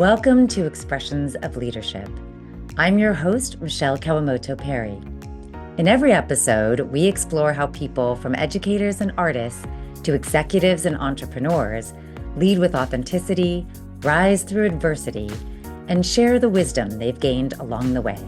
Welcome to Expressions of Leadership. I'm your host, Michele Kawamoto Perry. In every episode, we explore how people from educators and artists to executives and entrepreneurs lead with authenticity, rise through adversity, and share the wisdom they've gained along the way.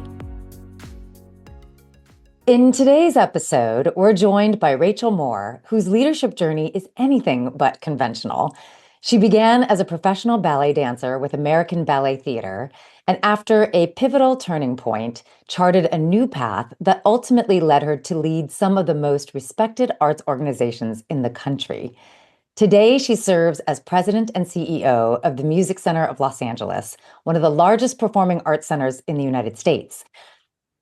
In today's episode, we're joined by Rachel Moore, whose leadership journey is anything but conventional. She began as a professional ballet dancer with American Ballet Theatre, and after a pivotal turning point, charted a new path that ultimately led her to lead some of the most respected arts organizations in the country. Today, she serves as president and CEO of the Music Center of Los Angeles, one of the largest performing arts centers in the United States.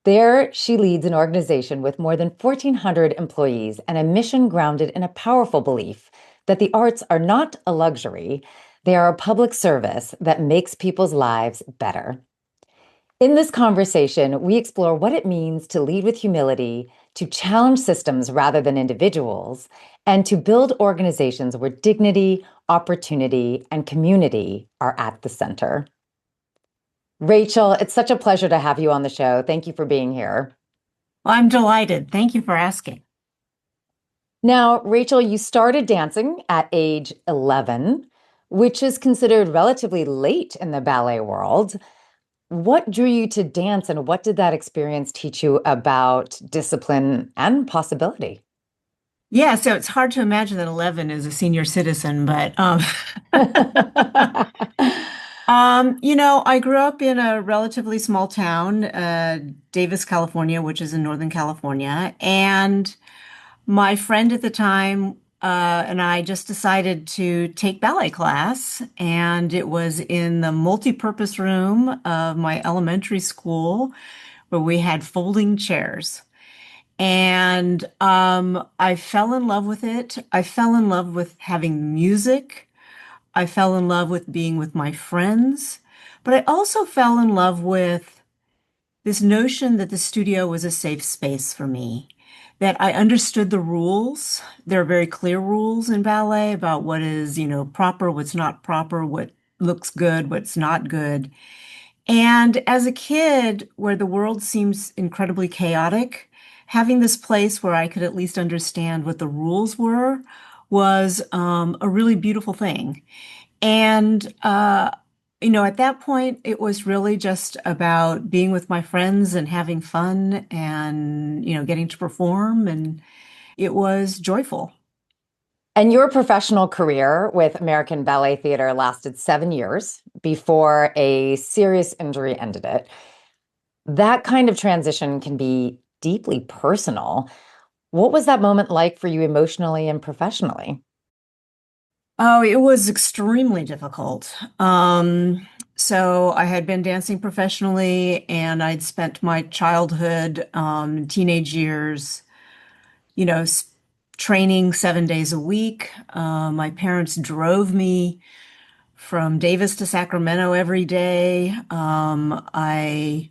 There, she leads an organization with more than 1,400 employees and a mission grounded in a powerful belief that the arts are not a luxury, they are a public service that makes people's lives better. In this conversation, we explore what it means to lead with humility, to challenge systems rather than individuals, and to build organizations where dignity, opportunity, and community are at the center. Rachel, it's such a pleasure to have you on the show. Thank you for being here. Well, I'm delighted. Thank you for asking. Now, Rachel, you started dancing at age 11, which is considered relatively late in the ballet world. What drew you to dance, and what did that experience teach you about discipline and possibility? Yeah, so it's hard to imagine that 11 is a senior citizen, but I grew up in a relatively small town, Davis, California, which is in Northern California, and my friend at the time and I just decided to take ballet class, and it was in the multi-purpose room of my elementary school where we had folding chairs. And I fell in love with it. I fell in love with having music. I fell in love with being with my friends. But I also fell in love with this notion that the studio was a safe space for me, that I understood the rules. There are very clear rules in ballet about what is, proper, what's not proper, what looks good, what's not good. And as a kid, where the world seems incredibly chaotic, having this place where I could at least understand what the rules were was a really beautiful thing. And at that point, it was really just about being with my friends and having fun and, getting to perform. And it was joyful. And your professional career with American Ballet Theatre lasted 7 years before a serious injury ended it. That kind of transition can be deeply personal. What was that moment like for you emotionally and professionally? Oh, it was extremely difficult. So I had been dancing professionally, and I'd spent my childhood, teenage years, you know, s- training 7 days a week. My parents drove me from Davis to Sacramento every day. I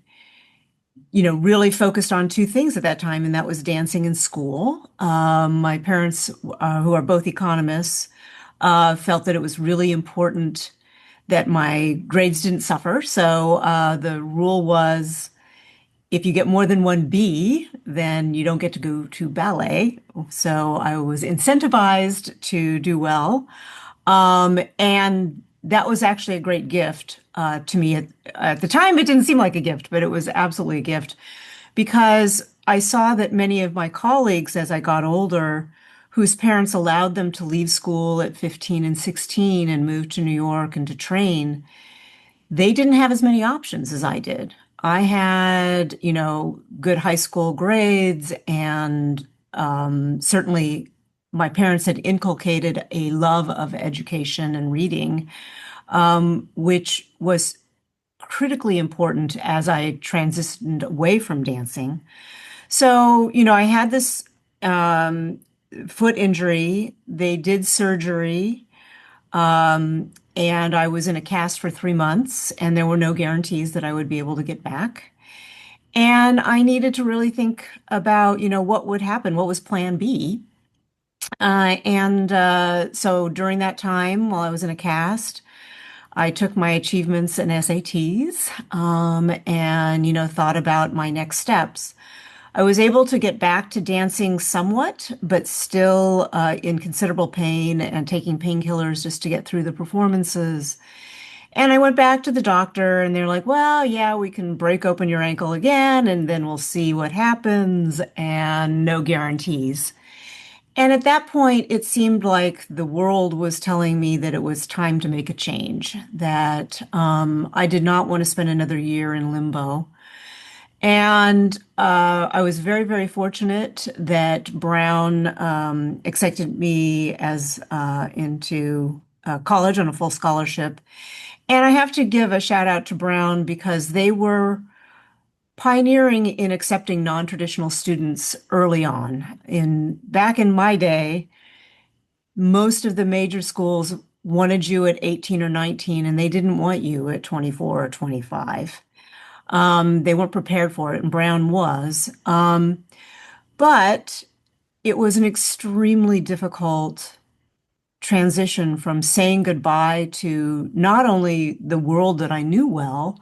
really focused on two things at that time, and that was dancing and school. My parents, who are both economists, felt that it was really important that my grades didn't suffer. So the rule was if you get more than one B, then you don't get to go to ballet. So I was incentivized to do well. And that was actually a great gift to me. At the time, it didn't seem like a gift, but it was absolutely a gift because I saw that many of my colleagues, as I got older, whose parents allowed them to leave school at 15 and 16 and move to New York and to train, they didn't have as many options as I did. I had, good high school grades, and certainly my parents had inculcated a love of education and reading, which was critically important as I transitioned away from dancing. So, I had this foot injury. They did surgery. And I was in a cast for 3 months, and there were no guarantees that I would be able to get back. And I needed to really think about, what would happen, what was plan B. So during that time, while I was in a cast, I took my achievements and SATs, and, thought about my next steps. I was able to get back to dancing somewhat, but still in considerable pain and taking painkillers just to get through the performances. And I went back to the doctor, and they're like, well, yeah, we can break open your ankle again, and then we'll see what happens, and no guarantees. And at that point, it seemed like the world was telling me that it was time to make a change, that I did not want to spend another year in limbo. And I was very, very fortunate that Brown accepted me as into college on a full scholarship. And I have to give a shout out to Brown because they were pioneering in accepting non-traditional students early on. Back in my day, most of the major schools wanted you at 18 or 19, and they didn't want you at 24 or 25. They weren't prepared for it, and Brown was. But it was an extremely difficult transition from saying goodbye to not only the world that I knew well,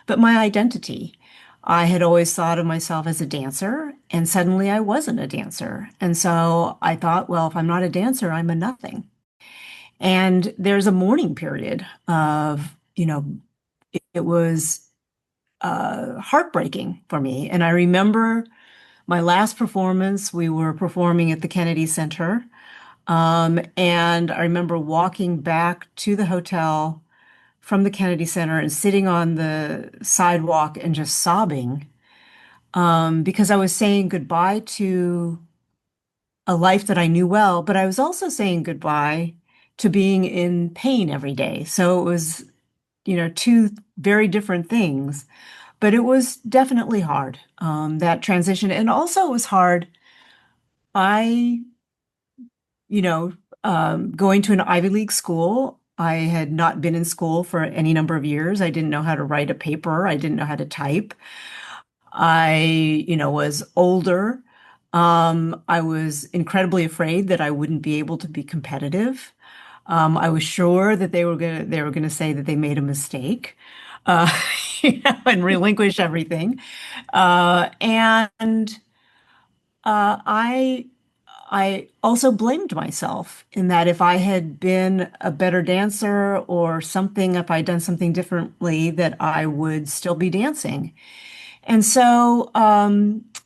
but my identity. I had always thought of myself as a dancer, and suddenly I wasn't a dancer. And so I thought, well, if I'm not a dancer, I'm a nothing. And there's a mourning period of, it was heartbreaking for me. And I remember my last performance, we were performing at the Kennedy Center. And I remember walking back to the hotel from the Kennedy Center and sitting on the sidewalk and just sobbing because I was saying goodbye to a life that I knew well, but I was also saying goodbye to being in pain every day. So it was, two very different things, but it was definitely hard, that transition. And also it was hard. I, going to an Ivy League school, I had not been in school for any number of years. I didn't know how to write a paper. I didn't know how to type. I, was older. I was incredibly afraid that I wouldn't be able to be competitive. I was sure that they were gonna say that they made a mistake, uh, and relinquish everything. And I also blamed myself in that if I had been a better dancer or something, if I'd done something differently, that I would still be dancing. And so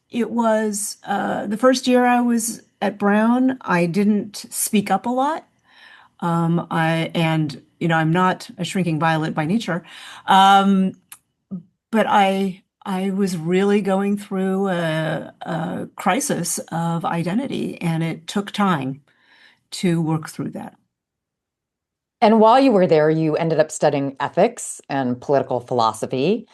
it was the first year I was at Brown, I didn't speak up a lot. I'm not a shrinking violet by nature. Um, but I was really going through a crisis of identity, and it took time to work through that. And while you were there, you ended up studying ethics and political philosophy.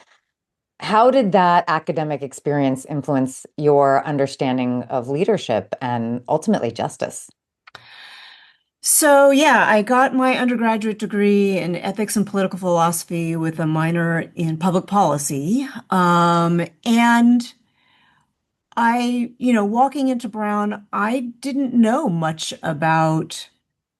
How did that academic experience influence your understanding of leadership and ultimately justice? So, yeah, I got my undergraduate degree in ethics and political philosophy with a minor in public policy. And walking into Brown, I didn't know much about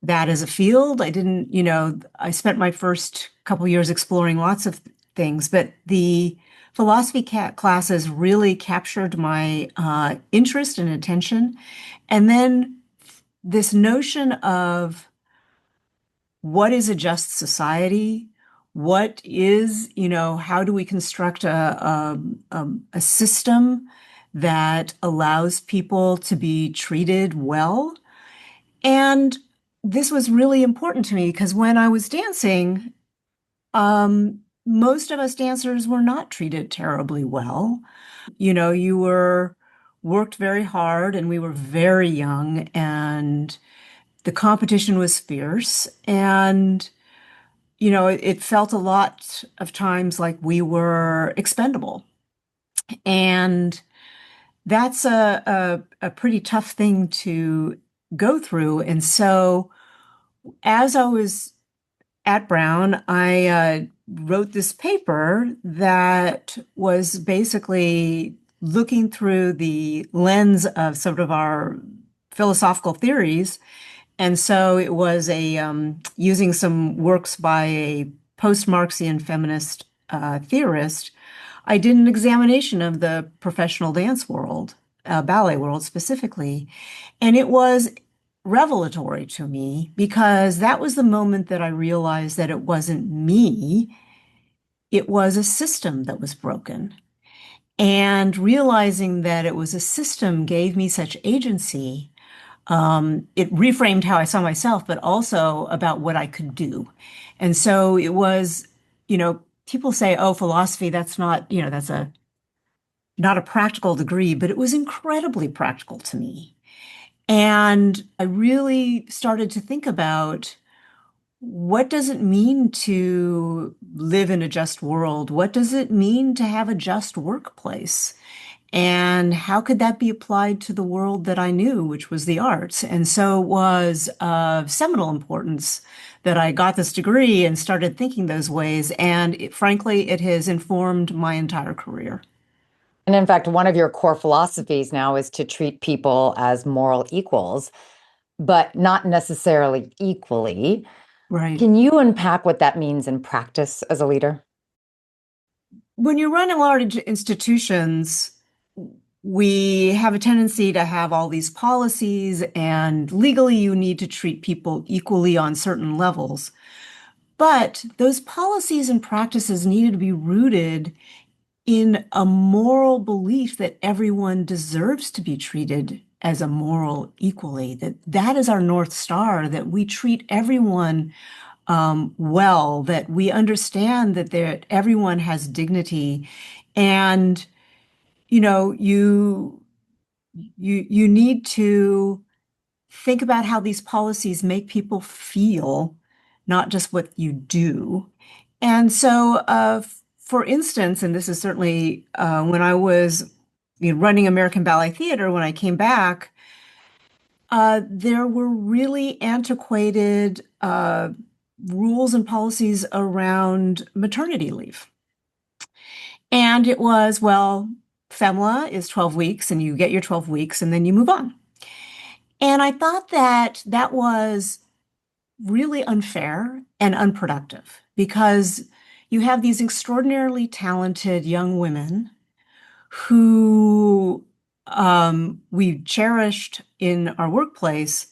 that as a field. I spent my first couple years exploring lots of things, but the philosophy classes really captured my interest and attention. And then this notion of what is a just society? What is, how do we construct a system that allows people to be treated well? And this was really important to me because when I was dancing, most of us dancers were not treated terribly well. You were worked very hard, and we were very young, and the competition was fierce. And it felt a lot of times like we were expendable. And that's a pretty tough thing to go through. And so as I was at Brown, I wrote this paper that was basically looking through the lens of sort of our philosophical theories. And so it was using some works by a post-Marxian feminist theorist, I did an examination of the professional dance world, ballet world specifically, and it was revelatory to me because that was the moment that I realized that it wasn't me, it was a system that was broken. And realizing that it was a system gave me such agency. It reframed how I saw myself, but also about what I could do. And so it was, people say, oh, philosophy, that's not, that's not a practical degree, but it was incredibly practical to me. And I really started to think about what does it mean to live in a just world? What does it mean to have a just workplace? And how could that be applied to the world that I knew, which was the arts? And so it was of seminal importance that I got this degree and started thinking those ways. And frankly, it has informed my entire career. And in fact, one of your core philosophies now is to treat people as moral equals, but not necessarily equally. Right. Can you unpack what that means in practice as a leader? When you run large institutions, we have a tendency to have all these policies, and legally you need to treat people equally on certain levels. But those policies and practices needed to be rooted in a moral belief that everyone deserves to be treated as a moral equally, that is our North Star, that we treat everyone well, that we understand that everyone has dignity. And, you need to think about how these policies make people feel, not just what you do. And so, for instance, and this is certainly when I was running American Ballet Theatre, when I came back, there were really antiquated rules and policies around maternity leave. And it was, well, FEMLA is 12 weeks and you get your 12 weeks and then you move on. And I thought that that was really unfair and unproductive because you have these extraordinarily talented young women who we cherished in our workplace,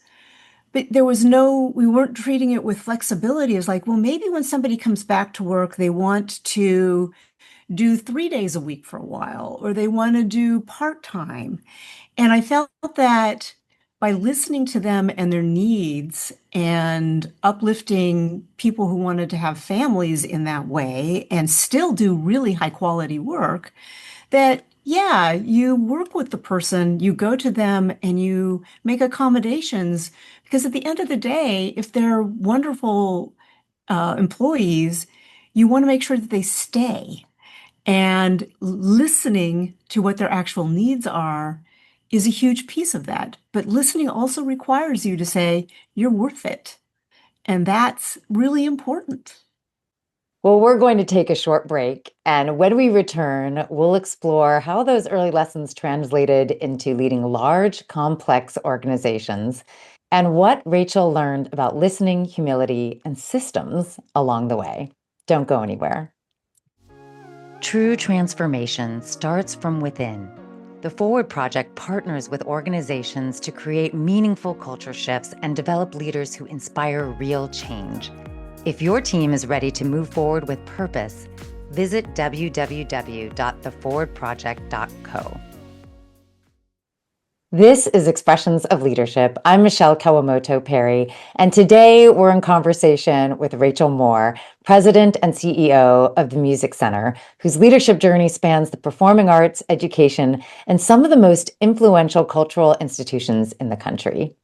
but we weren't treating it with flexibility. It's like, well, maybe when somebody comes back to work, they want to do 3 days a week for a while, or they want to do part-time. And I felt that by listening to them and their needs and uplifting people who wanted to have families in that way and still do really high quality work, that yeah, you work with the person, you go to them and you make accommodations because at the end of the day, if they're wonderful employees, you want to make sure that they stay. And listening to what their actual needs are is a huge piece of that. But listening also requires you to say, you're worth it. And that's really important. Well, we're going to take a short break. And when we return, we'll explore how those early lessons translated into leading large, complex organizations and what Rachel learned about listening, humility, and systems along the way. Don't go anywhere. True transformation starts from within. The Forward Project partners with organizations to create meaningful culture shifts and develop leaders who inspire real change. If your team is ready to move forward with purpose, visit www.theforwardproject.co. This is Expressions of Leadership. I'm Michele Kawamoto Perry, and today we're in conversation with Rachel Moore, President and CEO of the Music Center, whose leadership journey spans the performing arts, education, and some of the most influential cultural institutions in the country.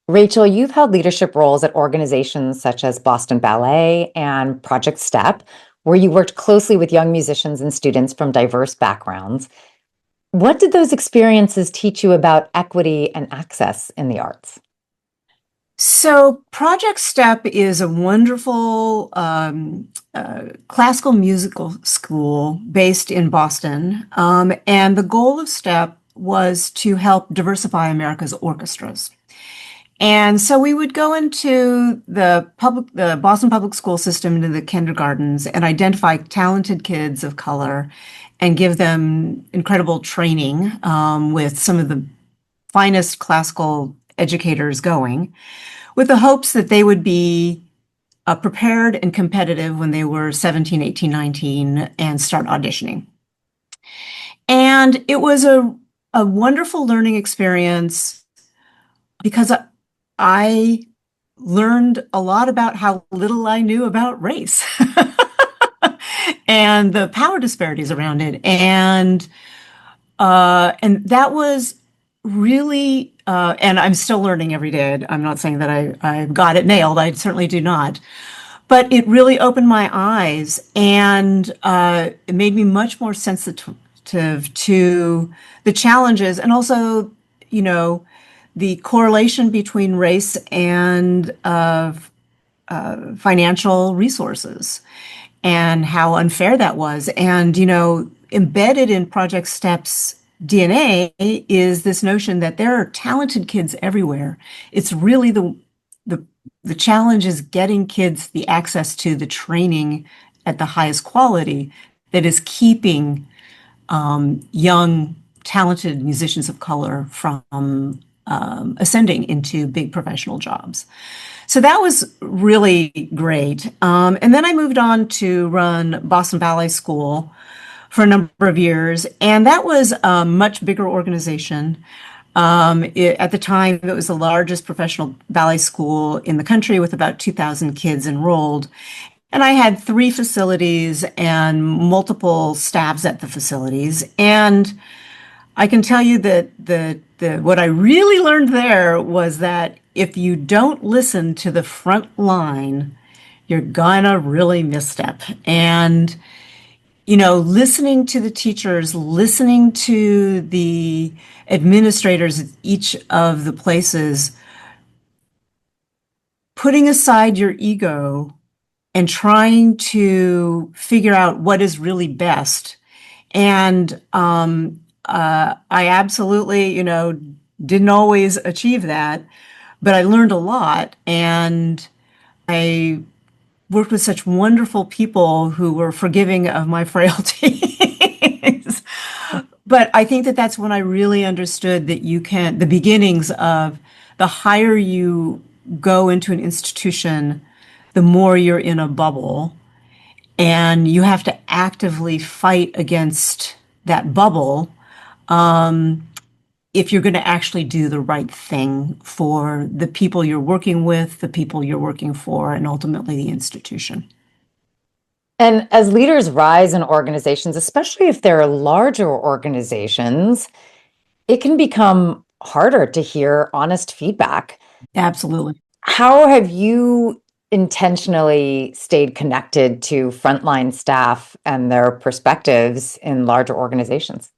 Rachel, you've held leadership roles at organizations such as Boston Ballet and Project STEP, where you worked closely with young musicians and students from diverse backgrounds. What did those experiences teach you about equity and access in the arts? So, Project STEP is a wonderful classical musical school based in Boston. And the goal of STEP was to help diversify America's orchestras. And so we would go into the Boston public school system, into the kindergartens, and identify talented kids of color and give them incredible training with some of the finest classical educators going, with the hopes that they would be prepared and competitive when they were 17, 18, 19 and start auditioning. And it was a wonderful learning experience because I learned a lot about how little I knew about race and the power disparities around it. And that was really, and I'm still learning every day. I'm not saying that I got it nailed. I certainly do not. But it really opened my eyes and it made me much more sensitive to the challenges and also, you know, the correlation between race and financial resources and how unfair that was. And, you know, embedded in Project STEP's DNA is this notion that there are talented kids everywhere. It's really the, the challenge is getting kids the access to the training at the highest quality that is keeping young, talented musicians of color from ascending into big professional jobs. So that was really great. And then I moved on to run Boston Ballet School for a number of years, and that was a much bigger organization. At the time, it was the largest professional ballet school in the country with about 2,000 kids enrolled. And I had 3 facilities and multiple staffs at the facilities. And I can tell you that what I really learned there was that if you don't listen to the front line, you're gonna really misstep. And, you know, listening to the teachers, listening to the administrators at each of the places, putting aside your ego and trying to figure out what is really best. And I absolutely, you know, didn't always achieve that, but I learned a lot. And I worked with such wonderful people who were forgiving of my frailties. But I think that that's when I really understood that you can, the beginnings of the higher you go into an institution, the more you're in a bubble. And you have to actively fight against that bubble if you're going to actually do the right thing for the people you're working with, the people you're working for, and ultimately the institution. And as leaders rise in organizations, especially if they're larger organizations, it can become harder to hear honest feedback. Absolutely. How have you intentionally stayed connected to frontline staff and their perspectives in larger organizations?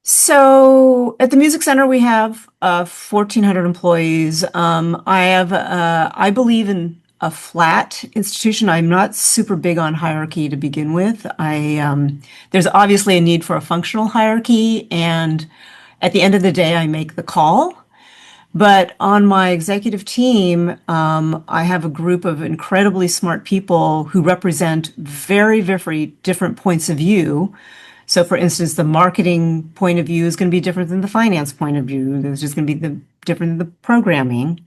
So at the Music Center, we have 1,400 employees. I believe in a flat institution. I'm not super big on hierarchy to begin with. There's obviously a need for a functional hierarchy, and at the end of the day, I make the call. But on my executive team, I have a group of incredibly smart people who represent very, very different points of view. So, for instance, the marketing point of view is going to be different than the finance point of view. There's just going to be different than the programming.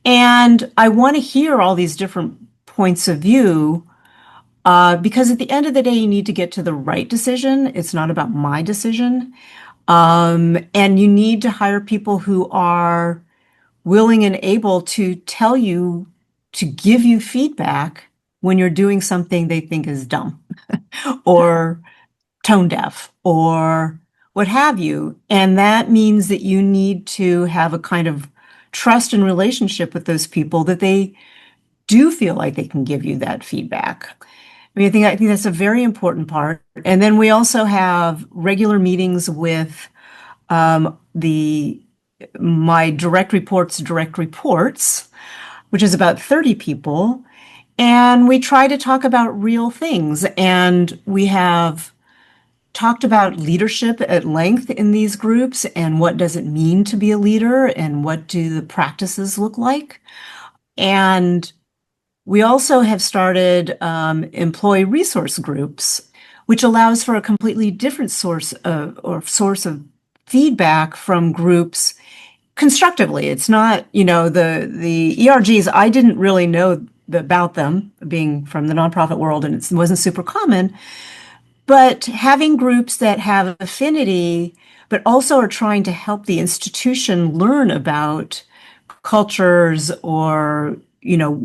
And I want to hear all these different points of view because at the end of the day, you need to get to the right decision. It's not about my decision. And you need to hire people who are willing and able to tell you, to give you feedback when you're doing something they think is dumb or tone deaf or what have you. And that means that you need to have a kind of trust and relationship with those people that they do feel like they can give you that feedback. I think that's a very important part. And then we also have regular meetings with my direct reports, which is about 30 people. And we try to talk about real things. And we have talked about leadership at length in these groups and what does it mean to be a leader and what do the practices look like. And we also have started employee resource groups, which allows for a completely different source of feedback from groups constructively. It's not, the ERGs, I didn't really know about them being from the nonprofit world, and it wasn't super common. But having groups that have affinity, but also are trying to help the institution learn about cultures or,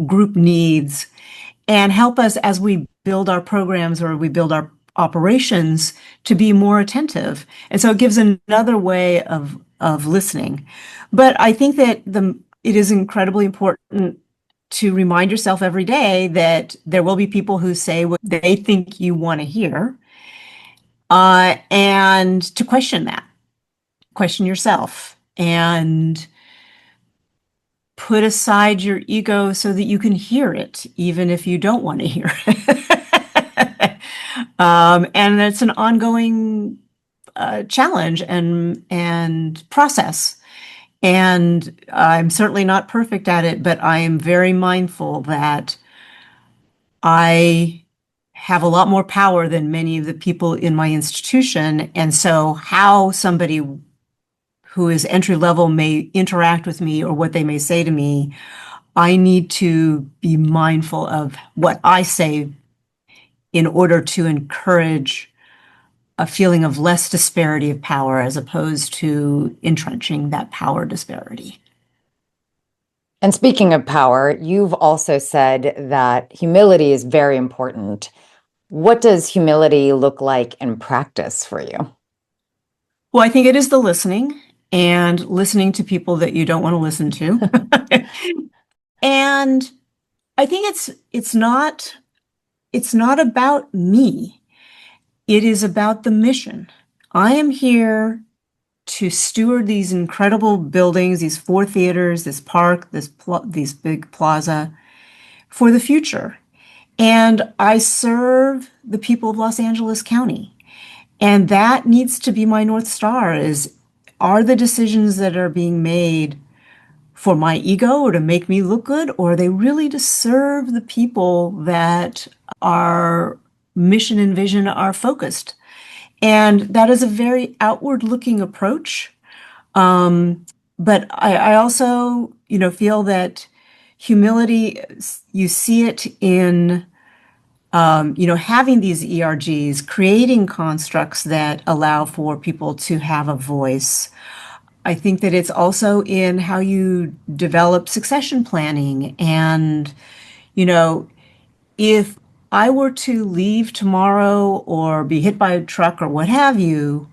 group needs and help us as we build our programs or we build our operations to be more attentive. And so it gives another way of listening. But I think that it is incredibly important to remind yourself every day that there will be people who say what they think you want to hear, and to question that, question yourself, and put aside your ego so that you can hear it, even if you don't want to hear it. And it's an ongoing challenge and process. And I'm certainly not perfect at it, but I am very mindful that I have a lot more power than many of the people in my institution. And so how somebody who is entry level may interact with me or what they may say to me, I need to be mindful of what I say in order to encourage a feeling of less disparity of power as opposed to entrenching that power disparity. And speaking of power, you've also said that humility is very important. What does humility look like in practice for you? Well, I think it is the listening and listening to people that you don't want to listen to. And I think it's not about me. It is about the mission. I am here to steward these incredible buildings, these 4 theaters, this park, these big plaza for the future. And I serve the people of Los Angeles County. And that needs to be my North Star are the decisions that are being made for my ego or to make me look good, or are they really to serve the people that our mission and vision are focused? And that is a very outward looking approach. But I also, feel that humility, you see it in, having these ERGs, creating constructs that allow for people to have a voice. I think that it's also in how you develop succession planning. And, if I were to leave tomorrow or be hit by a truck or what have you,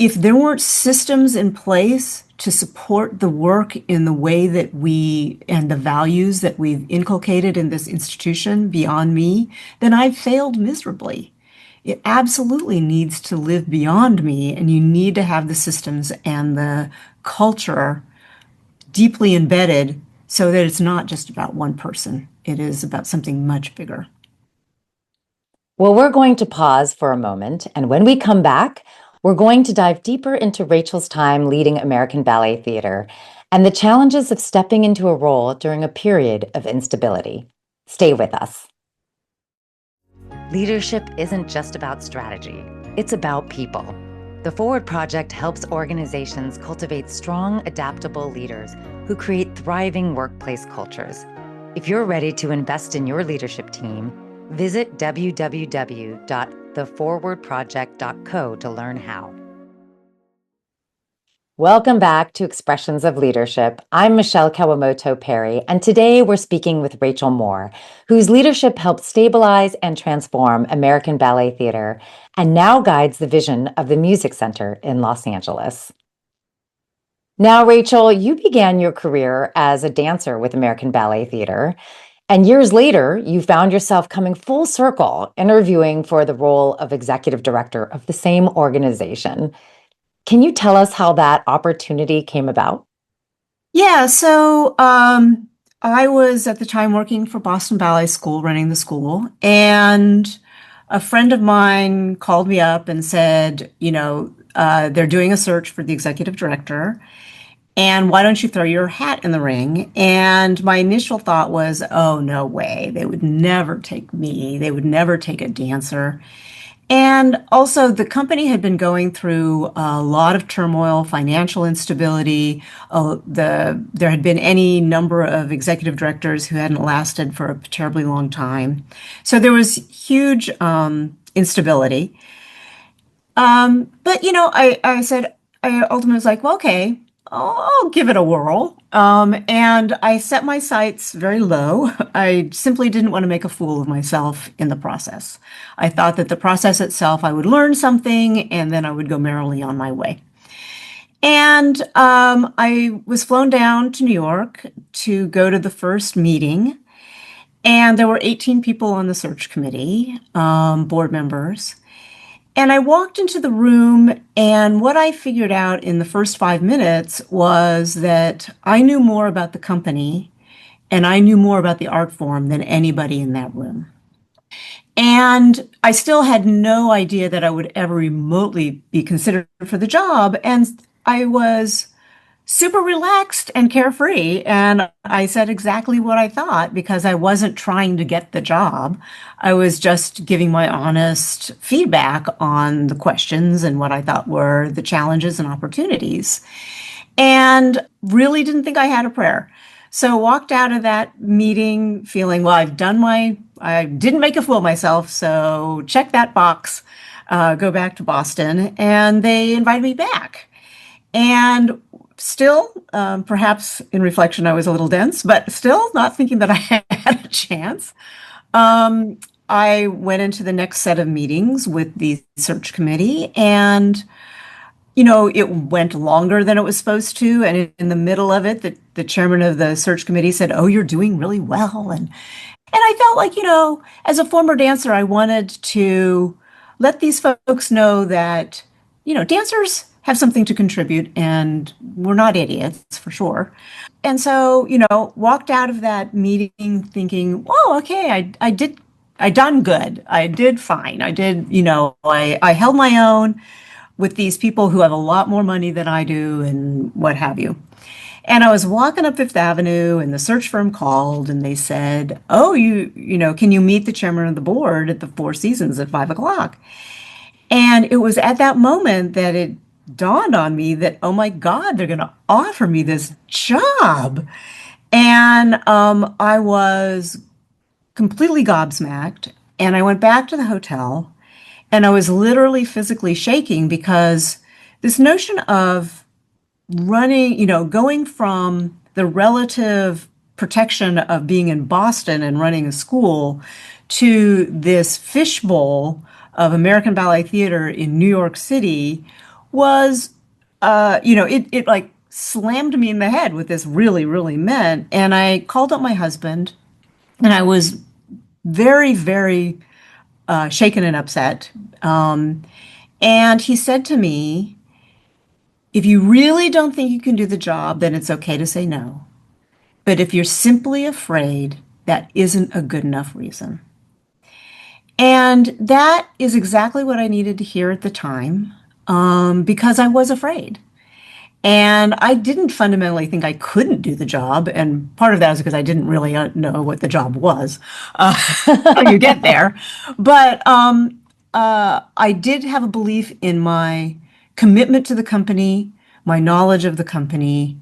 if there weren't systems in place to support the work in the way that we and the values that we've inculcated in this institution beyond me, then I've failed miserably. It absolutely needs to live beyond me, and you need to have the systems and the culture deeply embedded so that it's not just about one person. It is about something much bigger. Well, we're going to pause for a moment, and when we come back, we're going to dive deeper into Rachel's time leading American Ballet Theatre and the challenges of stepping into a role during a period of instability. Stay with us. Leadership isn't just about strategy, it's about people. The Forward Project helps organizations cultivate strong, adaptable leaders who create thriving workplace cultures. If you're ready to invest in your leadership team, visit www.theforwardproject.co to learn how. Welcome back to Expressions of Leadership. I'm Michele Kawamoto Perry, and today we're speaking with Rachel Moore, whose leadership helped stabilize and transform American Ballet Theatre and now guides the vision of the Music Center in Los Angeles. Now, Rachel, you began your career as a dancer with American Ballet Theatre, and years later, you found yourself coming full circle, interviewing for the role of executive director of the same organization. Can you tell us how that opportunity came about? Yeah, so I was at the time working for Boston Ballet School, running the school, and a friend of mine called me up and said, they're doing a search for the executive director. And why don't you throw your hat in the ring? And my initial thought was, oh, no way. They would never take me. They would never take a dancer. And also, the company had been going through a lot of turmoil, financial instability. There had been any number of executive directors who hadn't lasted for a terribly long time. So there was huge instability. But I said, I ultimately was like, well, okay, I'll give it a whirl. And I set my sights very low. I simply didn't want to make a fool of myself in the process. I thought that the process itself, I would learn something and then I would go merrily on my way. And I was flown down to New York to go to the first meeting. And there were 18 people on the search committee, board members. And I walked into the room, and what I figured out in the first 5 minutes was that I knew more about the company and I knew more about the art form than anybody in that room. And I still had no idea that I would ever remotely be considered for the job. And I was super relaxed and carefree. And I said exactly what I thought because I wasn't trying to get the job. I was just giving my honest feedback on the questions and what I thought were the challenges and opportunities. And really didn't think I had a prayer. So walked out of that meeting feeling, well, I didn't make a fool of myself. So check that box, go back to Boston. And they invited me back. And still, perhaps in reflection, I was a little dense, but still not thinking that I had a chance. I went into the next set of meetings with the search committee, and it went longer than it was supposed to. And in the middle of it, the chairman of the search committee said, "Oh, you're doing really well." And I felt like, as a former dancer, I wanted to let these folks know that, dancers have something to contribute and we're not idiots for sure. And so, walked out of that meeting thinking, oh, okay, I done good. I did fine. I did, I held my own with these people who have a lot more money than I do and what have you. And I was walking up Fifth Avenue and the search firm called and they said, oh, can you meet the chairman of the board at the Four Seasons at 5 o'clock? And it was at that moment that it dawned on me that, oh my God, they're going to offer me this job. And I was completely gobsmacked. And I went back to the hotel and I was literally physically shaking because this notion of running, going from the relative protection of being in Boston and running a school to this fishbowl of American Ballet Theatre in New York City was, it like slammed me in the head with this really, really meant. And I called up my husband and I was very, very shaken and upset. And he said to me, if you really don't think you can do the job, then it's okay to say no. But if you're simply afraid, that isn't a good enough reason. And that is exactly what I needed to hear at the time, because I was afraid. And I didn't fundamentally think I couldn't do the job. And part of that is because I didn't really know what the job was. How you get there. But I did have a belief in my commitment to the company, my knowledge of the company,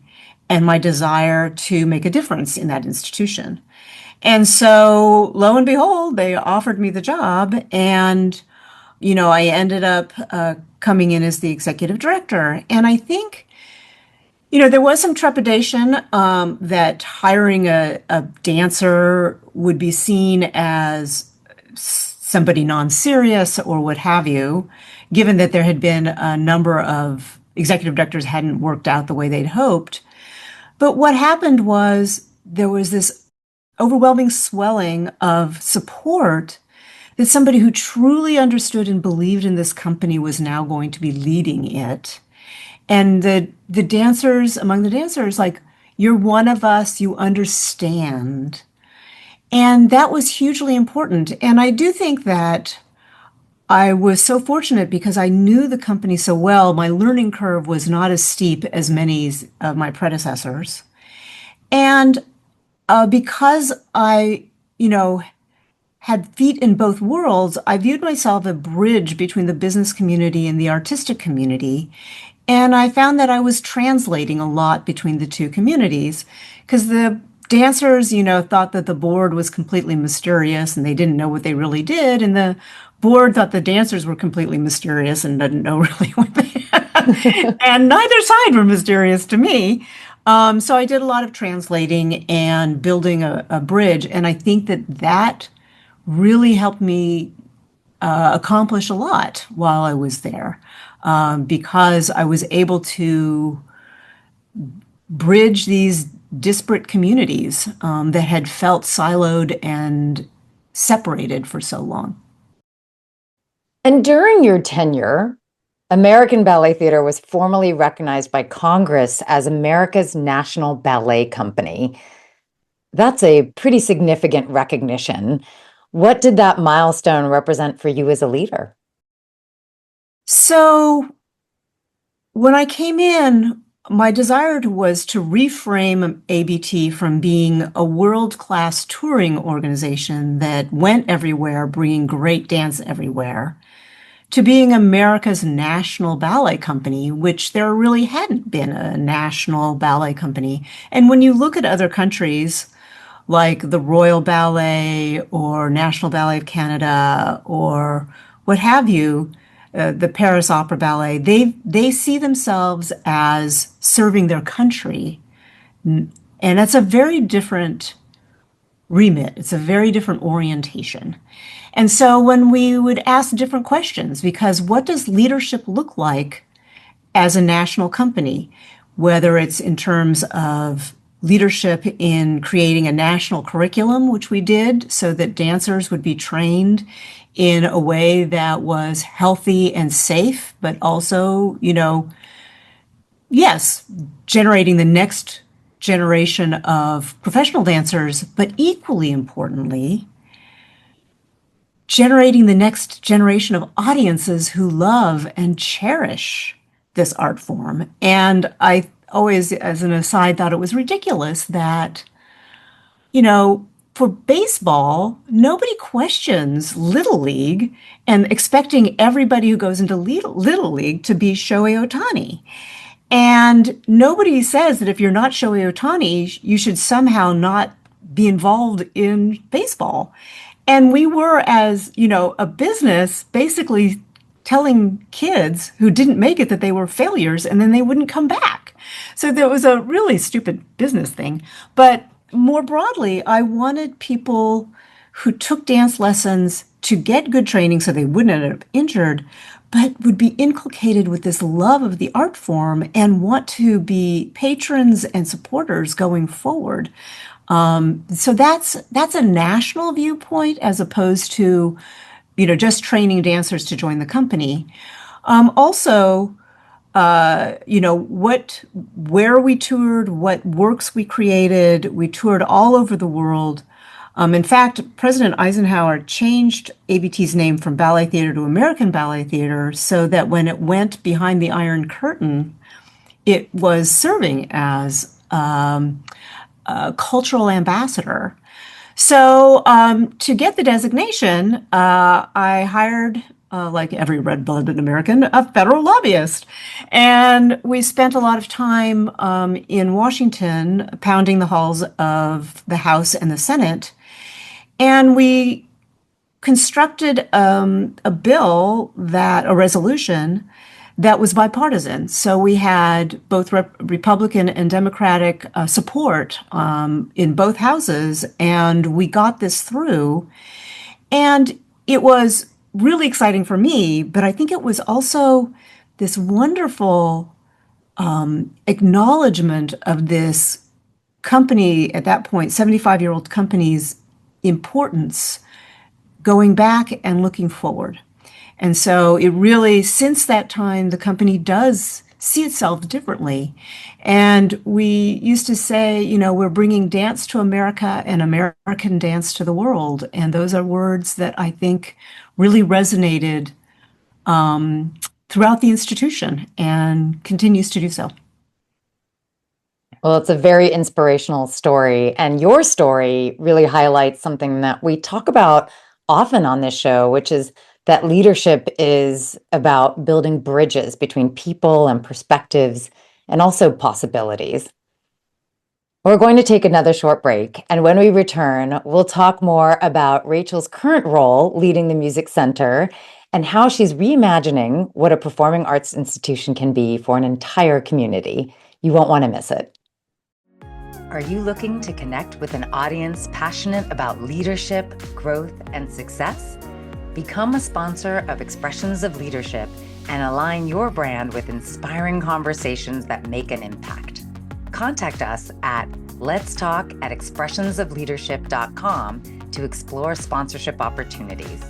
and my desire to make a difference in that institution. And so, lo and behold, they offered me the job, and I ended up coming in as the executive director. And I think, there was some trepidation that hiring a dancer would be seen as somebody non-serious or what have you, given that there had been a number of executive directors hadn't worked out the way they'd hoped. But what happened was there was this overwhelming swelling of support that somebody who truly understood and believed in this company was now going to be leading it. And the dancers, among the dancers, like, you're one of us, you understand. And that was hugely important. And I do think that I was so fortunate because I knew the company so well. My learning curve was not as steep as many of my predecessors. And because I, you know, had feet in both worlds, I viewed myself a bridge between the business community and the artistic community. And I found that I was translating a lot between the two communities because the dancers, thought that the board was completely mysterious and they didn't know what they really did. And the board thought the dancers were completely mysterious and didn't know really what they and neither side were mysterious to me. So I did a lot of translating and building a bridge. And I think that really helped me accomplish a lot while I was there because I was able to bridge these disparate communities that had felt siloed and separated for so long. And during your tenure, American Ballet Theatre was formally recognized by Congress as America's National Ballet Company. That's a pretty significant recognition. What did that milestone represent for you as a leader? So when I came in, my desire was to reframe ABT from being a world-class touring organization that went everywhere, bringing great dance everywhere, to being America's national ballet company, which there really hadn't been a national ballet company. And when you look at other countries, like the Royal Ballet or National Ballet of Canada or what have you, the Paris Opera Ballet, they see themselves as serving their country. And that's a very different remit. It's a very different orientation. And so when we would ask different questions, because what does leadership look like as a national company, whether it's in terms of leadership in creating a national curriculum, which we did, so that dancers would be trained in a way that was healthy and safe, but also, yes, generating the next generation of professional dancers, but equally importantly, generating the next generation of audiences who love and cherish this art form. And I always, as an aside, thought it was ridiculous that, for baseball, nobody questions Little League and expecting everybody who goes into Little League to be Shohei Ohtani. And nobody says that if you're not Shohei Ohtani, you should somehow not be involved in baseball. And we were, as a business, basically telling kids who didn't make it that they were failures and then they wouldn't come back. So there was a really stupid business thing. But more broadly, I wanted people who took dance lessons to get good training so they wouldn't end up injured, but would be inculcated with this love of the art form and want to be patrons and supporters going forward. So that's a national viewpoint as opposed to, just training dancers to join the company. Also, where we toured, what works we created. We toured all over the world. In fact, President Eisenhower changed ABT's name from Ballet Theatre to American Ballet Theatre so that when it went behind the Iron Curtain, it was serving as a cultural ambassador. So to get the designation, I hired, like every red-blooded American, a federal lobbyist. And we spent a lot of time in Washington pounding the halls of the House and the Senate. And we constructed a resolution that was bipartisan. So we had both Republican and Democratic support in both houses, and we got this through. And it was really exciting for me, but I think it was also this wonderful acknowledgement of this company at that point, 75-year-old company's importance going back and looking forward. And so it really, since that time, the company does see itself differently. And we used to say, we're bringing dance to America and American dance to the world. And those are words that I think really resonated throughout the institution and continues to do so. Well, it's a very inspirational story. And your story really highlights something that we talk about often on this show, which is that leadership is about building bridges between people and perspectives and also possibilities. We're going to take another short break. And when we return, we'll talk more about Rachel's current role leading the Music Center and how she's reimagining what a performing arts institution can be for an entire community. You won't want to miss it. Are you looking to connect with an audience passionate about leadership, growth, and success? Become a sponsor of Expressions of Leadership and align your brand with inspiring conversations that make an impact. Contact us at letstalk@expressionsofleadership.com to explore sponsorship opportunities.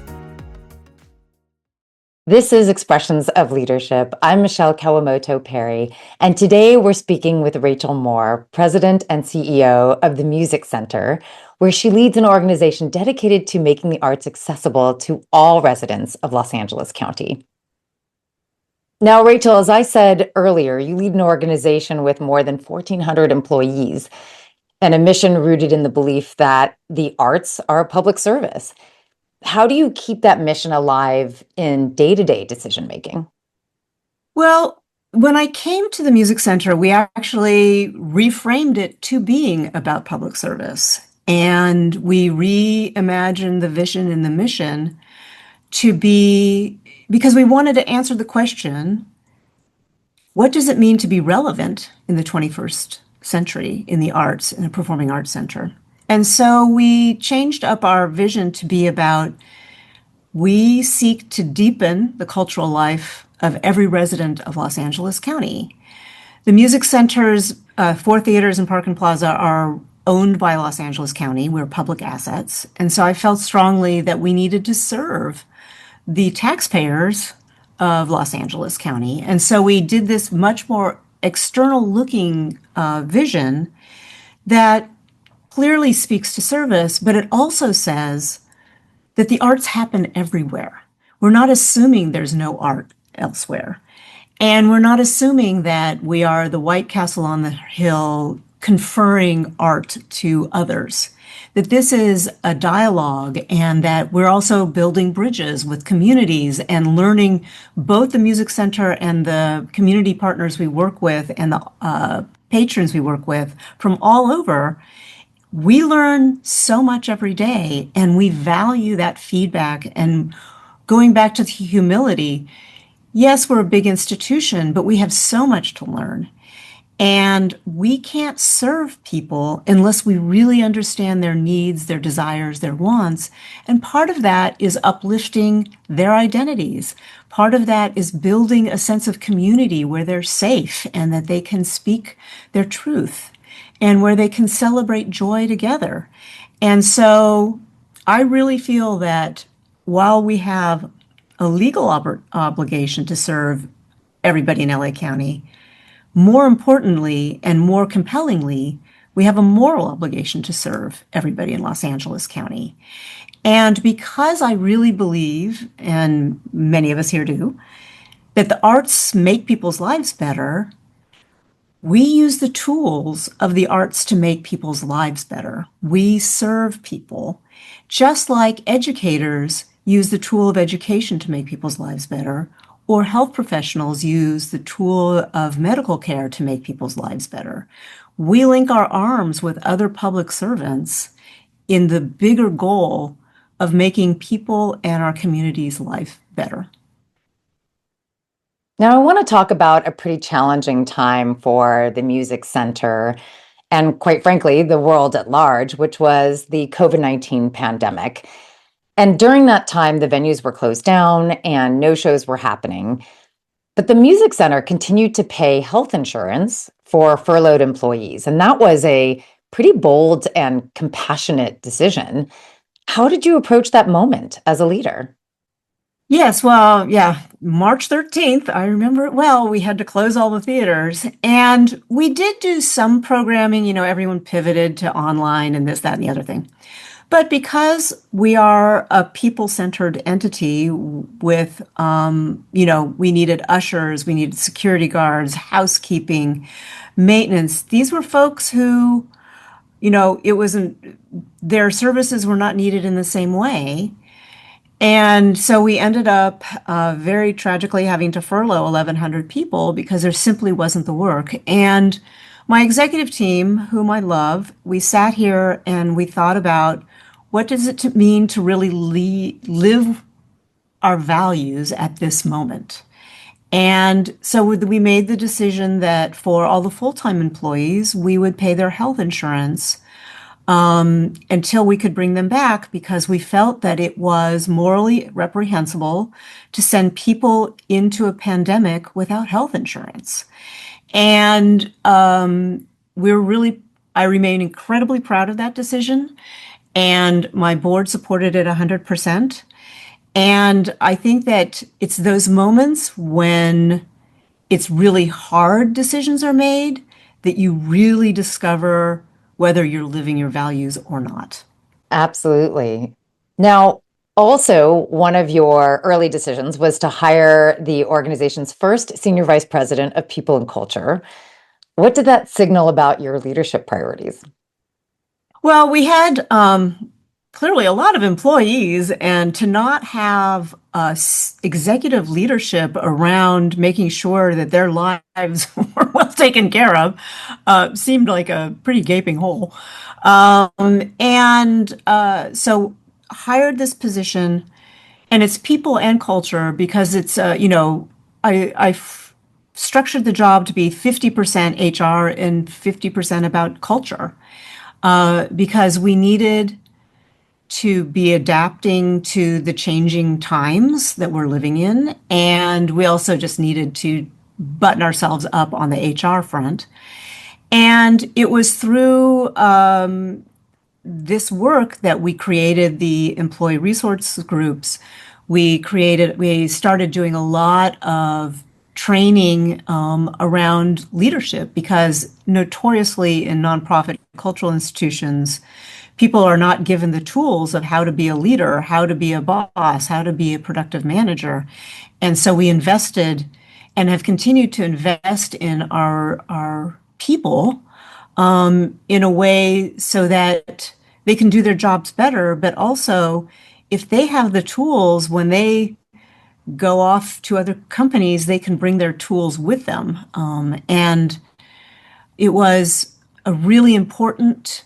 This is Expressions of Leadership. I'm Michele Kawamoto Perry, and today we're speaking with Rachel Moore, President and CEO of the Music Center, where she leads an organization dedicated to making the arts accessible to all residents of Los Angeles County. Now, Rachel, as I said earlier, you lead an organization with more than 1,400 employees and a mission rooted in the belief that the arts are a public service. How do you keep that mission alive in day-to-day decision making? Well, when I came to the Music Center, we actually reframed it to being about public service. And we reimagined the vision and the mission to be, because we wanted to answer the question, what does it mean to be relevant in the 21st century in the arts, in a performing arts center? And so we changed up our vision to be about, we seek to deepen the cultural life of every resident of Los Angeles County. The Music Center's 4 theaters in Park and Plaza are owned by Los Angeles County. We're public assets. And so I felt strongly that we needed to serve the taxpayers of Los Angeles County. And so we did this much more external looking vision that clearly speaks to service, but it also says that the arts happen everywhere. We're not assuming there's no art elsewhere. And we're not assuming that we are the White Castle on the Hill conferring art to others. That this is a dialogue and that we're also building bridges with communities and learning both the Music Center and the community partners we work with and the patrons we work with from all over. We learn so much every day and we value that feedback. And going back to the humility, yes, we're a big institution, but we have so much to learn. And we can't serve people unless we really understand their needs, their desires, their wants. And part of that is uplifting their identities. Part of that is building a sense of community where they're safe and that they can speak their truth and where they can celebrate joy together. And so I really feel that while we have a legal obligation to serve everybody in LA County, more importantly and more compellingly, we have a moral obligation to serve everybody in Los Angeles County. And because I really believe, and many of us here do, that the arts make people's lives better, we use the tools of the arts to make people's lives better. We serve people, just like educators use the tool of education to make people's lives better, or health professionals use the tool of medical care to make people's lives better. We link our arms with other public servants in the bigger goal of making people and our community's life better. Now, I want to talk about a pretty challenging time for the Music Center and, quite frankly, the world at large, which was the COVID-19 pandemic. And during that time, the venues were closed down and no shows were happening. But the Music Center continued to pay health insurance for furloughed employees. And that was a pretty bold and compassionate decision. How did you approach that moment as a leader? Yes, well, yeah, March 13th, I remember it well. We had to close all the theaters. And we did do some programming, everyone pivoted to online and this, that, and the other thing. But because we are a people-centered entity with, we needed ushers, we needed security guards, housekeeping, maintenance. These were folks who, it wasn't, their services were not needed in the same way. And so we ended up very tragically having to furlough 1,100 people because there simply wasn't the work. And my executive team, whom I love, we sat here and we thought about what does it mean to really live our values at this moment. And so we made the decision that for all the full-time employees, we would pay their health insurance until we could bring them back because we felt that it was morally reprehensible to send people into a pandemic without health insurance. And I remain incredibly proud of that decision. And my board supported it 100%. And I think that it's those moments when it's really hard decisions are made that you really discover whether you're living your values or not. Absolutely. Now, also, one of your early decisions was to hire the organization's first senior vice president of people and culture. What did that signal about your leadership priorities? Well, we had clearly a lot of employees, and to not have executive leadership around making sure that their lives were well taken care of seemed like a pretty gaping hole. So hired this position, and it's people and culture because it's, I structured the job to be 50% HR and 50% about culture because we needed to be adapting to the changing times that we're living in. And we also just needed to button ourselves up on the HR front. And it was through this work that we created the employee resource groups. We started doing a lot of training around leadership because notoriously in nonprofit cultural institutions, people are not given the tools of how to be a leader, how to be a boss, how to be a productive manager. And so we invested and have continued to invest in our people in a way so that they can do their jobs better, but also if they have the tools when they go off to other companies, they can bring their tools with them. And it was a really important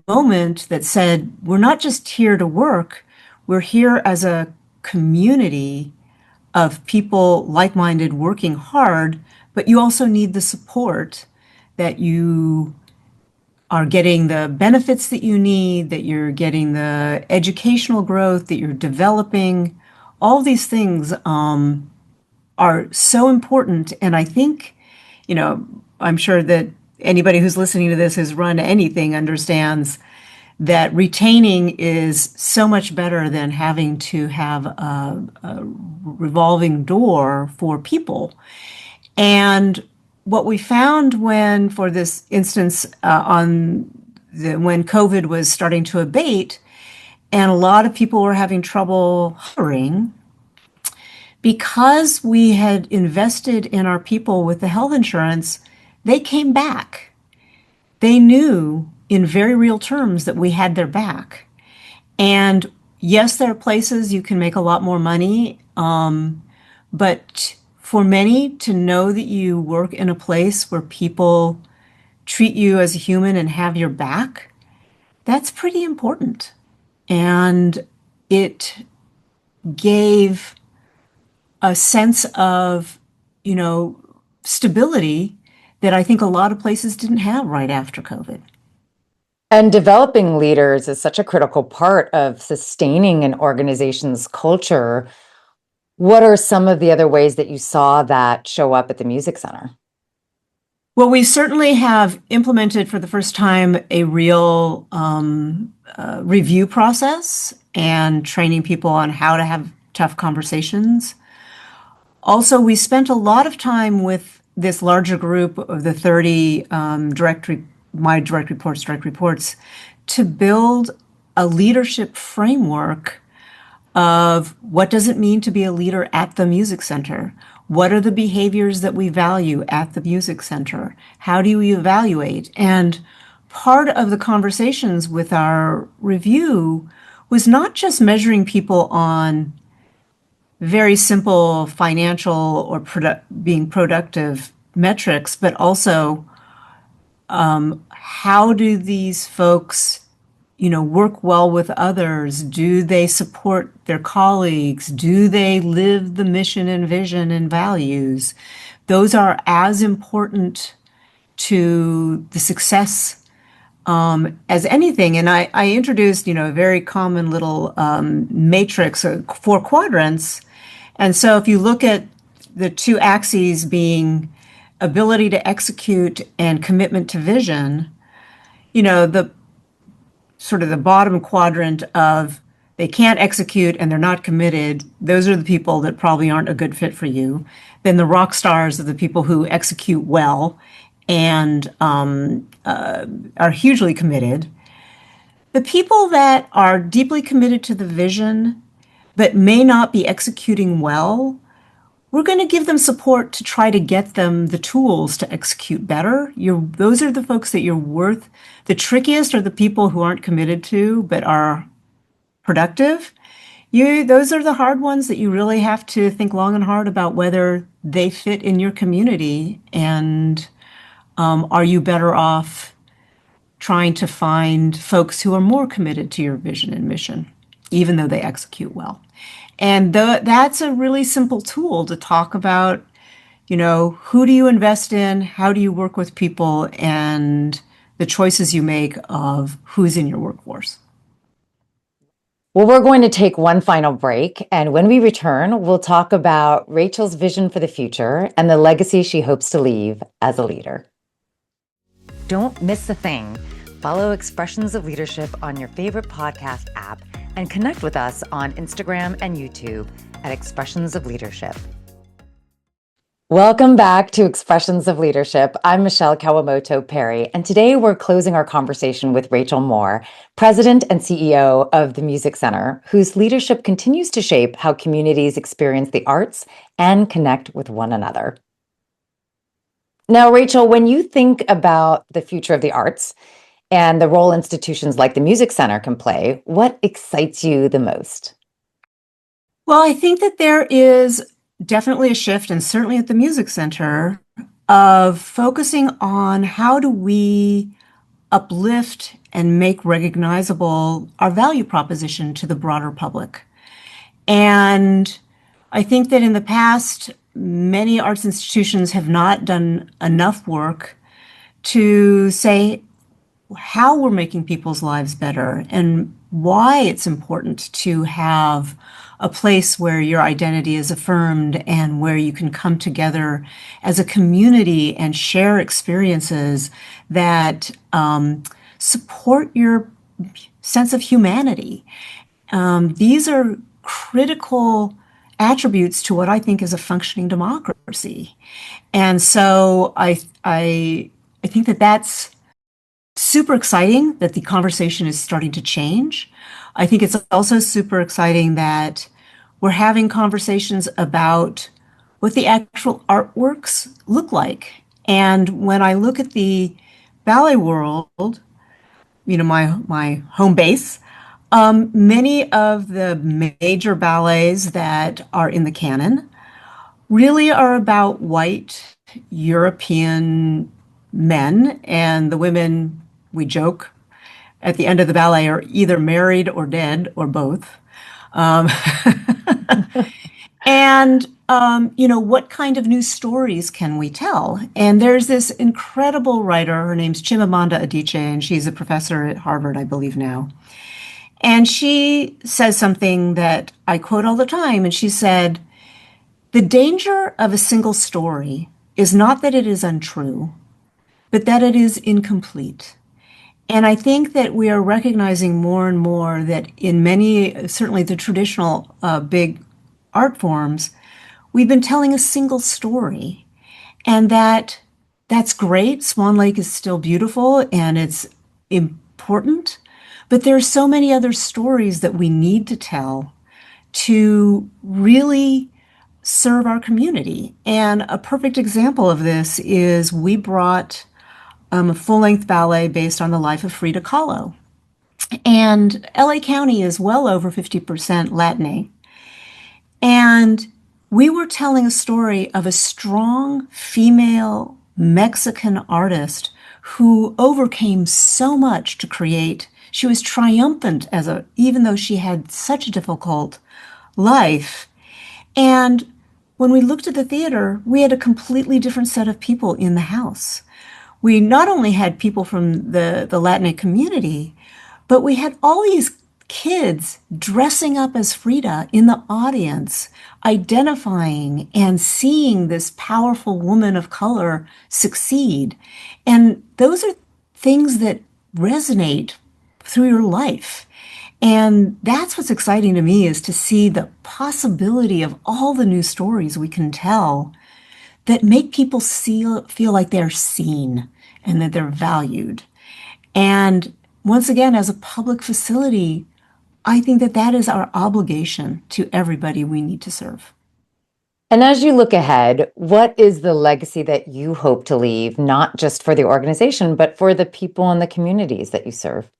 moment that said, we're not just here to work, we're here as a community of people like-minded working hard, but you also need the support that you are getting the benefits that you need, that you're getting the educational growth, that you're developing. All these things are so important. And I think, I'm sure that anybody who's listening to this has run anything understands that retaining is so much better than having to have a revolving door for people. And what we found for this instance, when COVID was starting to abate, and a lot of people were having trouble hiring, because we had invested in our people with the health insurance, they came back. They knew in very real terms that we had their back. And yes, there are places you can make a lot more money, but for many to know that you work in a place where people treat you as a human and have your back, that's pretty important. And it gave a sense of, stability that I think a lot of places didn't have right after COVID. And developing leaders is such a critical part of sustaining an organization's culture. What are some of the other ways that you saw that show up at the Music Center? Well, we certainly have implemented for the first time a real review process and training people on how to have tough conversations. Also, we spent a lot of time with this larger group of the 30 direct reports, to build a leadership framework of what does it mean to be a leader at the music center? What are the behaviors that we value at the music center? How do we evaluate? And part of the conversations with our review was not just measuring people on very simple financial or being productive metrics, but also how do these folks, work well with others? Do they support their colleagues? Do they live the mission and vision and values? Those are as important to the success as anything. And I introduced, a very common little matrix, 4 quadrants. And so if you look at the 2 axes being ability to execute and commitment to vision, the sort of the bottom quadrant of they can't execute and they're not committed, those are the people that probably aren't a good fit for you. Then the rock stars are the people who execute well and are hugely committed. The people that are deeply committed to the vision but may not be executing well, we're going to give them support to try to get them the tools to execute better. Those are the folks that you're worth. The trickiest are the people who aren't committed to but are productive. Those are the hard ones that you really have to think long and hard about whether they fit in your community, and are you better off trying to find folks who are more committed to your vision and mission, even though they execute well. And that's a really simple tool to talk about, who do you invest in, how do you work with people, and the choices you make of who's in your workforce. Well, we're going to take one final break, and when we return, we'll talk about Rachel's vision for the future and the legacy she hopes to leave as a leader. Don't miss a thing. Follow Expressions of Leadership on your favorite podcast app and connect with us on Instagram and YouTube at Expressions of Leadership. Welcome back to Expressions of Leadership. I'm Michele Kawamoto Perry, and today we're closing our conversation with Rachel Moore, President and CEO of the Music Center, whose leadership continues to shape how communities experience the arts and connect with one another. Now, Rachel, when you think about the future of the arts and the role institutions like the Music Center can play, what excites you the most? Well, I think that there is definitely a shift, and certainly at the Music Center, of focusing on how do we uplift and make recognizable our value proposition to the broader public. And I think that in the past, many arts institutions have not done enough work to say how we're making people's lives better and why it's important to have a place where your identity is affirmed and where you can come together as a community and share experiences that support your sense of humanity. These are critical attributes to what I think is a functioning democracy. And so I think that that's super exciting that the conversation is starting to change. I think it's also super exciting that we're having conversations about what the actual artworks look like. And when I look at the ballet world, my home base, many of the major ballets that are in the canon really are about white European men, and the women, we joke, at the end of the ballet are either married or dead or both. And, what kind of new stories can we tell? And there's this incredible writer, her name's Chimamanda Adichie, and she's a professor at Harvard, I believe now. And she says something that I quote all the time, and she said, "The danger of a single story is not that it is untrue, but that it is incomplete." And I think that we are recognizing more and more that in many, certainly the traditional big art forms, we've been telling a single story. And that's great. Swan Lake is still beautiful and it's important. But there are so many other stories that we need to tell to really serve our community. And a perfect example of this is we brought a full-length ballet based on the life of Frida Kahlo. And LA County is well over 50% Latinx. And we were telling a story of a strong female Mexican artist who overcame so much to create. She was triumphant even though she had such a difficult life. And when we looked at the theater, we had a completely different set of people in the house. We not only had people from the Latinx community, but we had all these kids dressing up as Frida in the audience, identifying and seeing this powerful woman of color succeed. And those are things that resonate through your life. And that's what's exciting to me is to see the possibility of all the new stories we can tell that make people feel like they're seen and that they're valued. And once again, as a public facility, I think that that is our obligation to everybody we need to serve. And as you look ahead, what is the legacy that you hope to leave, not just for the organization, but for the people in the communities that you serve?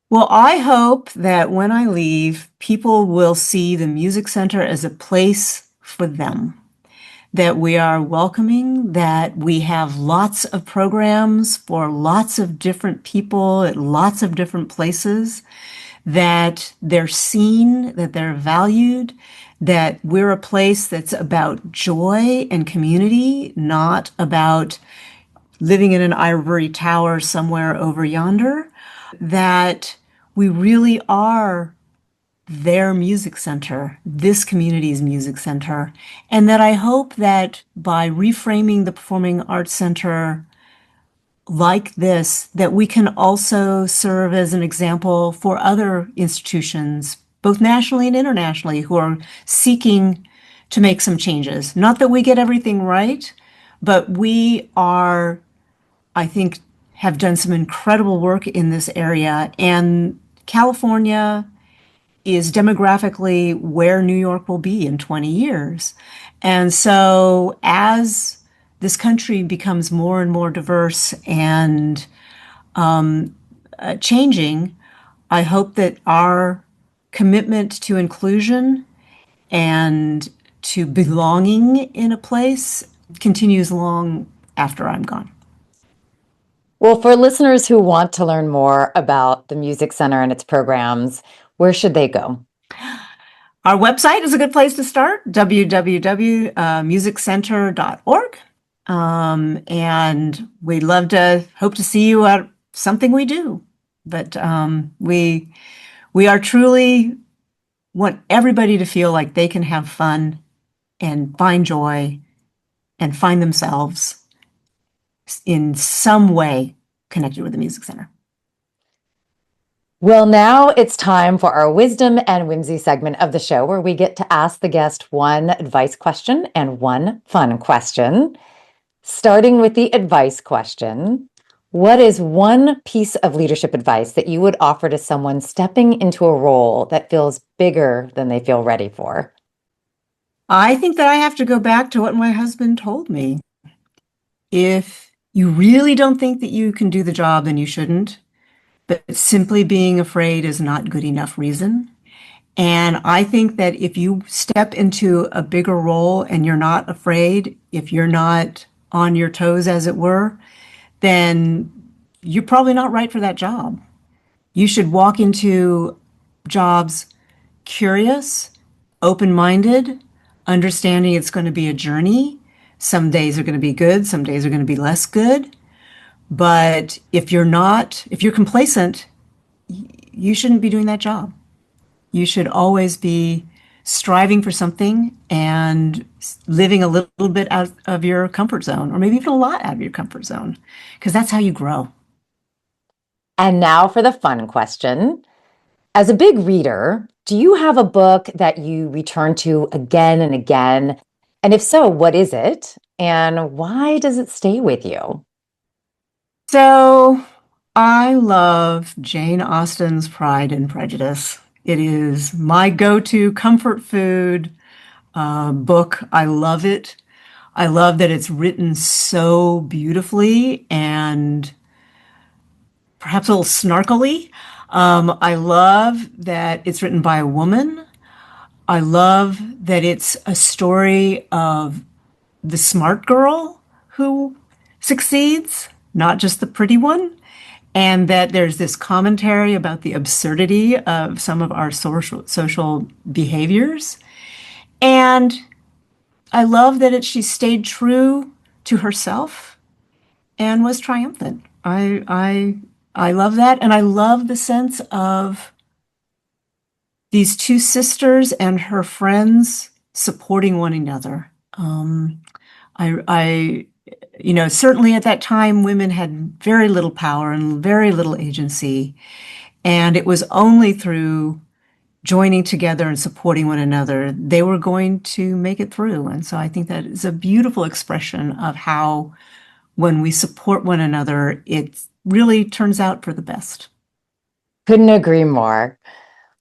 Well, I hope that when I leave, people will see the Music Center as a place for them, that we are welcoming, that we have lots of programs for lots of different people at lots of different places, that they're seen, that they're valued, that we're a place that's about joy and community, not about living in an ivory tower somewhere over yonder, that we really are their music center, this community's music center, and that I hope that by reframing the Performing Arts Center like this, that we can also serve as an example for other institutions, both nationally and internationally, who are seeking to make some changes. Not that we get everything right, but we are, I think, have done some incredible work in this area. And California is demographically where New York will be in 20 years. And so as this country becomes more and more diverse and changing, I hope that our commitment to inclusion and to belonging in a place continues long after I'm gone. Well, for listeners who want to learn more about the Music Center and its programs, where should they go? Our website is a good place to start, www.musiccenter.org. And we'd love to hope to see you at something we do. But we are truly want everybody to feel like they can have fun and find joy and find themselves in some way connected with the Music Center. Well, now it's time for our wisdom and whimsy segment of the show where we get to ask the guest one advice question and one fun question. Starting with the advice question, what is one piece of leadership advice that you would offer to someone stepping into a role that feels bigger than they feel ready for? I think that I have to go back to what my husband told me. If you really don't think that you can do the job, then you shouldn't. But simply being afraid is not good enough reason. And I think that if you step into a bigger role and you're not afraid, if you're not on your toes, as it were, then you're probably not right for that job. You should walk into jobs curious, open-minded, understanding it's going to be a journey. Some days are going to be good, some days are going to be less good. But if you're complacent, you shouldn't be doing that job. You should always be striving for something and living a little bit out of your comfort zone, or maybe even a lot out of your comfort zone, because that's how you grow. And now for the fun question. As a big reader, do you have a book that you return to again and again? And if so, what is it? And why does it stay with you? So I love Jane Austen's Pride and Prejudice. It is my go-to comfort food book. I love it. I love that it's written so beautifully and perhaps a little snarkily. I love that it's written by a woman. I love that it's a story of the smart girl who succeeds, not just the pretty one, and that there's this commentary about the absurdity of some of our social behaviors. And I love that she stayed true to herself and was triumphant. I love that, and I love the sense of these two sisters and her friends supporting one another. I, certainly at that time, women had very little power and very little agency. And it was only through joining together and supporting one another they were going to make it through. And so I think that is a beautiful expression of how, when we support one another, it really turns out for the best. Couldn't agree more.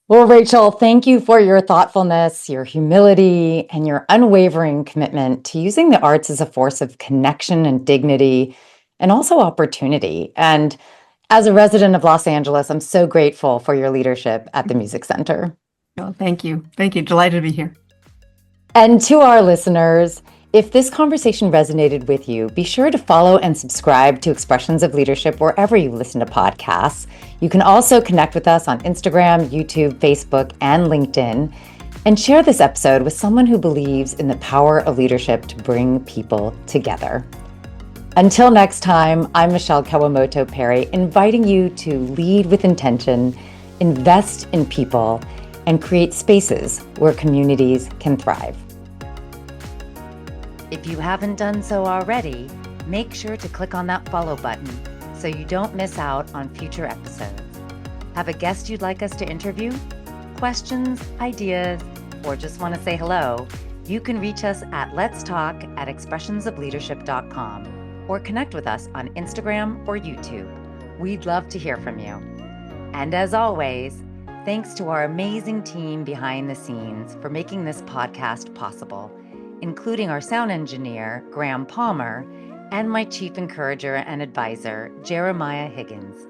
Well, Rachel, thank you for your thoughtfulness, your humility, and your unwavering commitment to using the arts as a force of connection and dignity, and also opportunity. And as a resident of Los Angeles, I'm so grateful for your leadership at the Music Center. Well, thank you. Thank you. Delighted to be here. And to our listeners, if this conversation resonated with you, be sure to follow and subscribe to Expressions of Leadership wherever you listen to podcasts. You can also connect with us on Instagram, YouTube, Facebook, and LinkedIn, and share this episode with someone who believes in the power of leadership to bring people together. Until next time, I'm Michele Kawamoto Perry, inviting you to lead with intention, invest in people, and create spaces where communities can thrive. If you haven't done so already, make sure to click on that follow button so you don't miss out on future episodes. Have a guest you'd like us to interview? Questions, ideas, or just want to say hello? You can reach us at letstalk@expressionsofleadership.com or connect with us on Instagram or YouTube. We'd love to hear from you. And as always, thanks to our amazing team behind the scenes for making this podcast possible, including our sound engineer, Graham Palmer, and my chief encourager and advisor, Jeremiah Higgins.